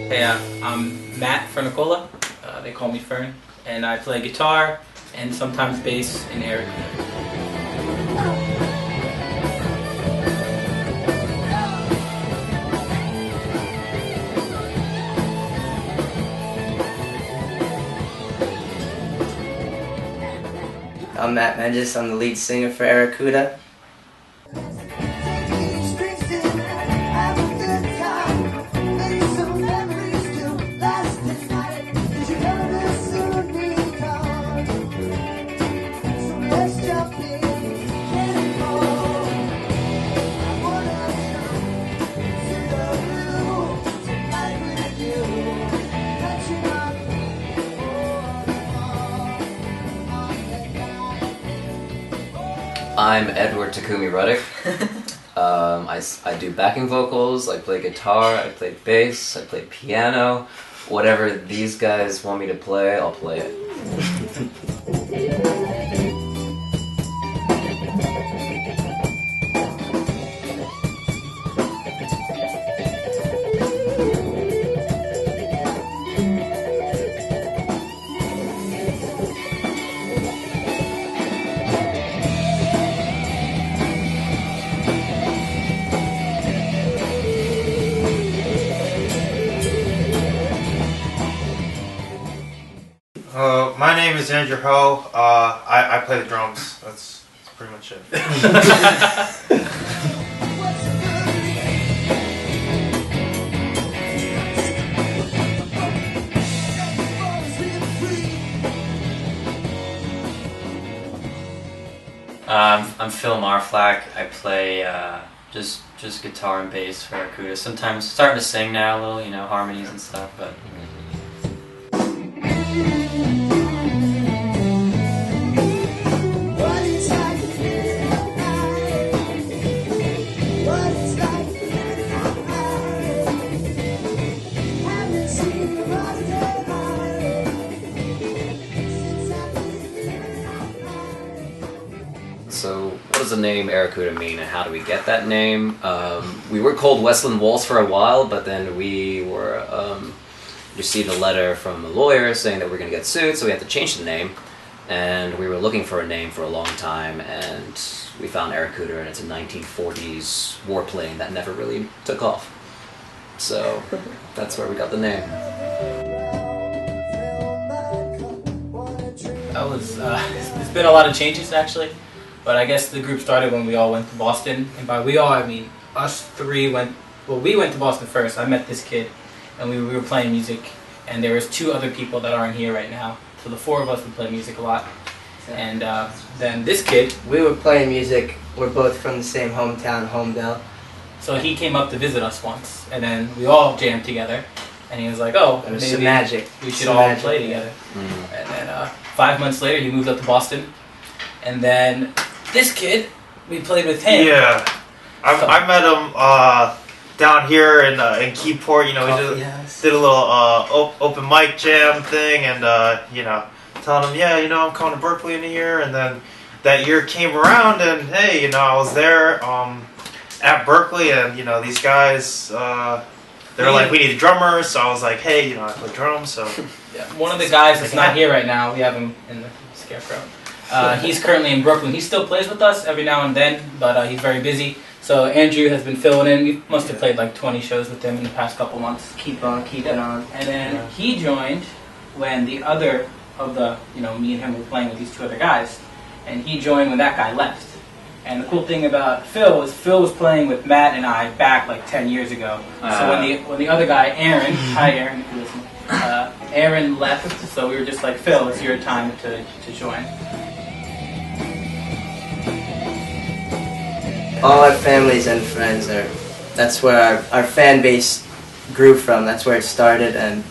Hey, I'm Matt Fernicola. They call me Fern, and I play guitar and sometimes bass in Airacuda. I'm Matt Menges. I'm the lead singer for Airacuda. I'm Edward Takumi Ruddick. I do backing vocals, I play guitar, I play bass, I play piano. Whatever these guys want me to play, I'll play it. My name is Andrew Ho. I play the drums. That's pretty much it. I'm Phil Marflack. I play just guitar and bass for Airacuda. Sometimes starting to sing now a little, you know, harmonies and stuff, but. So, what does the name Airacuda mean, and how do we get that name? We were called Westland Waltz for a while, but then we received a letter from a lawyer saying that we're going to get sued, so we had to change the name. And we were looking for a name for a long time, and we found Airacuda, and it's a 1940s warplane that never really took off. So, that's where we got the name. There's been a lot of changes actually, but I guess the group started when we all went to Boston, and by we all I mean us three we went to Boston first. I met this kid, and we were playing music, and there was two other people that aren't here right now, so the four of us would play music a lot. And then this kid, We were playing music. We're both from the same hometown, Holmdel. so he came up to visit us once, and then we all jammed together, and he was like, oh, It was maybe some magic. we should Some all magic, play yeah. together. And then 5 months later, he moved up to Boston, and then this kid, we played with him. Yeah, I met him down here in Keyport. You know, we did a little open mic jam thing, and you know, telling him, yeah, you know, I'm coming to Berkeley in a year, and then that year came around, and hey, you know, I was there at Berkeley, and you know, these guys. They were like, we need a drummer, so I was like, hey, you know, I play drums, so... Yeah. One of the guys that's not here right now, we have him in the scarecrow. He's currently in Brooklyn. He still plays with us every now and then, but he's very busy. So Andrew has been filling in. We must have played like 20 shows with him in the past couple months. Keep on keeping on. And then he joined when the other of the, you know, me and him were playing with these two other guys. And he joined when that guy left. And the cool thing about Phil was playing with Matt and I back like 10 years ago. So when the other guy, Aaron, hi Aaron, if you listen, Aaron left, so we were just like, Phil, it's your time to join. All our families and friends that's where our fan base grew from. That's where it started, and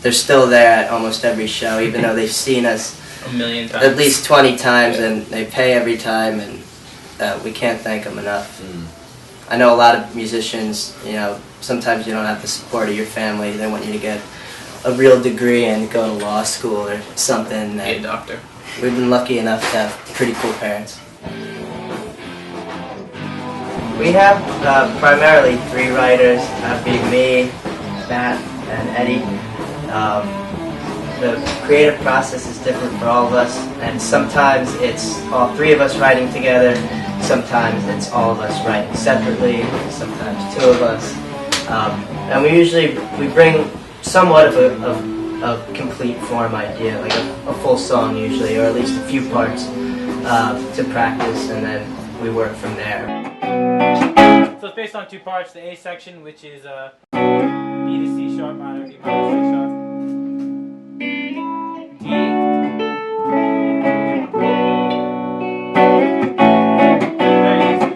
they're still there at almost every show, even though they've seen us a million times. At least 20 times, and they pay every time, and we can't thank them enough. I know a lot of musicians, you know, sometimes you don't have the support of your family. They want you to get a real degree and go to law school or something. Be a doctor. We've been lucky enough to have pretty cool parents. We have primarily three writers, being me, Matt, and Eddie. The creative process is different for all of us, and sometimes it's all three of us writing together, sometimes it's all of us writing separately, sometimes two of us. And we bring somewhat of a complete form idea, like a full song usually, or at least a few parts to practice, and then we work from there. So it's based on two parts: the A section, which is B to C sharp minor, D minor, C sharp, D.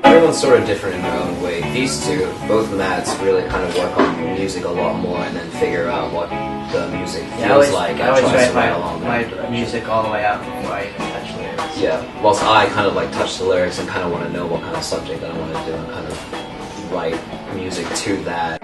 Everyone's sort of different in their own way. These two, both Matts, really kind of work on music a lot more and then figure out what the music feels like. I always tries to write along my that music all the way out before I even touch lyrics. Yeah, whilst I kind of like touch the lyrics and kind of want to know what kind of subject that I want to do and kind of write music to that.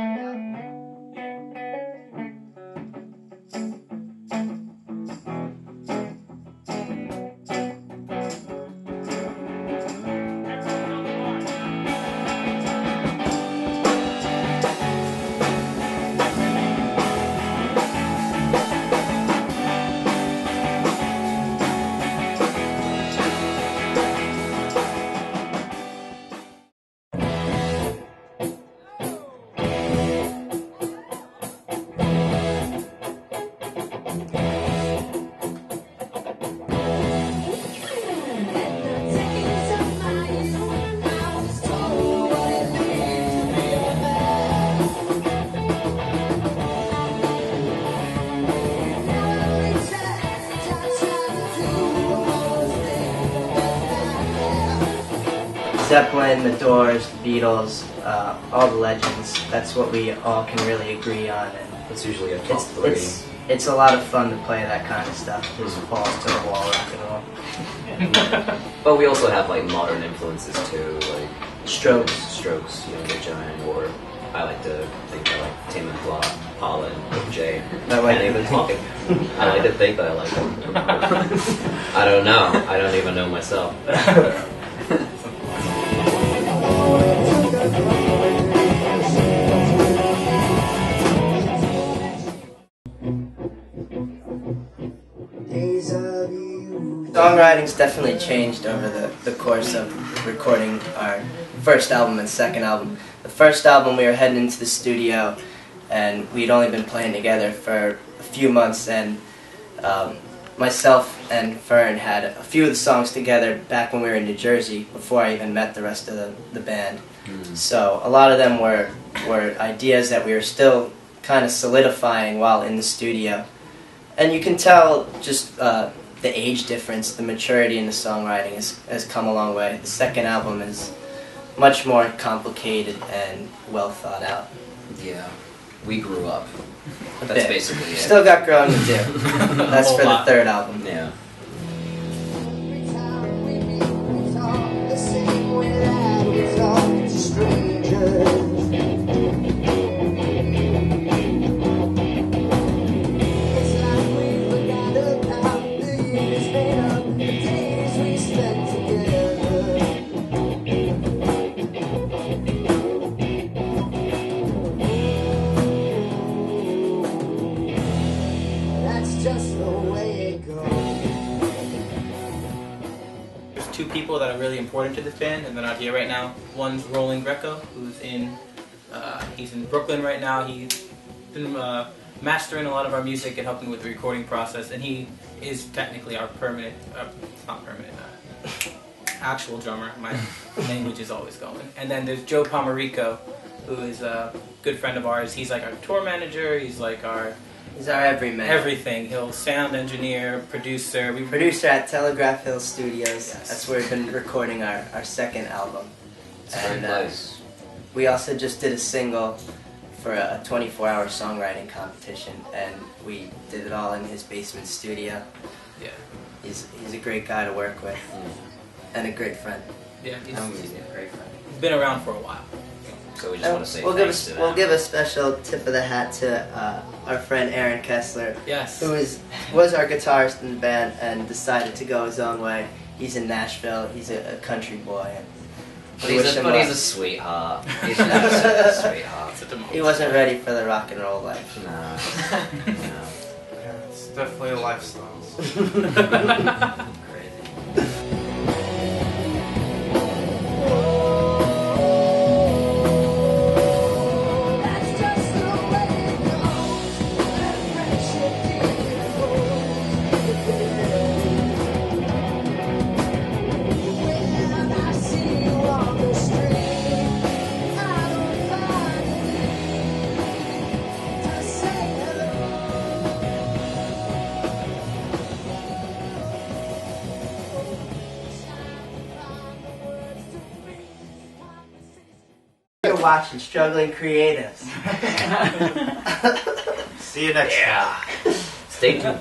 Zeppelin, the Doors, the Beatles, all the legends. That's what we all can really agree on, and It's usually a top three. it's a lot of fun to play that kind of stuff. Just falls to the wall rock and roll. But we also have like modern influences too, like Strokes. Young Giant, or I like to think I like Tame Impala and Jay. I like Can't even talk. I like to think that I like them. I don't know. I don't even know myself. Songwriting's definitely changed over the course of recording our first album and second album. The first album we were heading into the studio and we'd only been playing together for a few months, and myself and Fern had a few of the songs together back when we were in New Jersey before I even met the rest of the band. So a lot of them were ideas that we were still kind of solidifying while in the studio. And you can tell just the age difference, the maturity in the songwriting has come a long way. The second album is much more complicated and well thought out. Yeah, we grew up. A That's bit. basically it. Still got growing to do. That's for the third album. Yeah. Two people that are really important to this band and they're not here right now. One's Roland Greco, who's he's in Brooklyn right now. He's been mastering a lot of our music and helping with the recording process, and he is technically our permanent, not permanent, actual drummer. My language is always going. And then there's Joe Pomerico, who is a good friend of ours. He's like our tour manager. He's like our everyman. everything. He'll sound engineer, producer. Producer at Telegraph Hill Studios. Yes. That's where we've been recording our second album. It's very nice. We also just did a single for a 24-hour songwriting competition, and we did it all in his basement studio. Yeah. He's a great guy to work with, and a great friend. Yeah, he's a great friend. He's been around for a while. So we just want to say we'll thanks to them. We'll give a special tip of the hat to our friend Aaron Kessler, Yes. who was our guitarist in the band and decided to go his own way. He's in Nashville. He's a country boy. And But We wish him he's a luck. sweetheart. He's an absolute sweetheart. He wasn't ready for the rock and roll life. No. Yeah, it's definitely a lifestyle. Crazy. You're watching Struggling Creatives. See you next time. Stay tuned.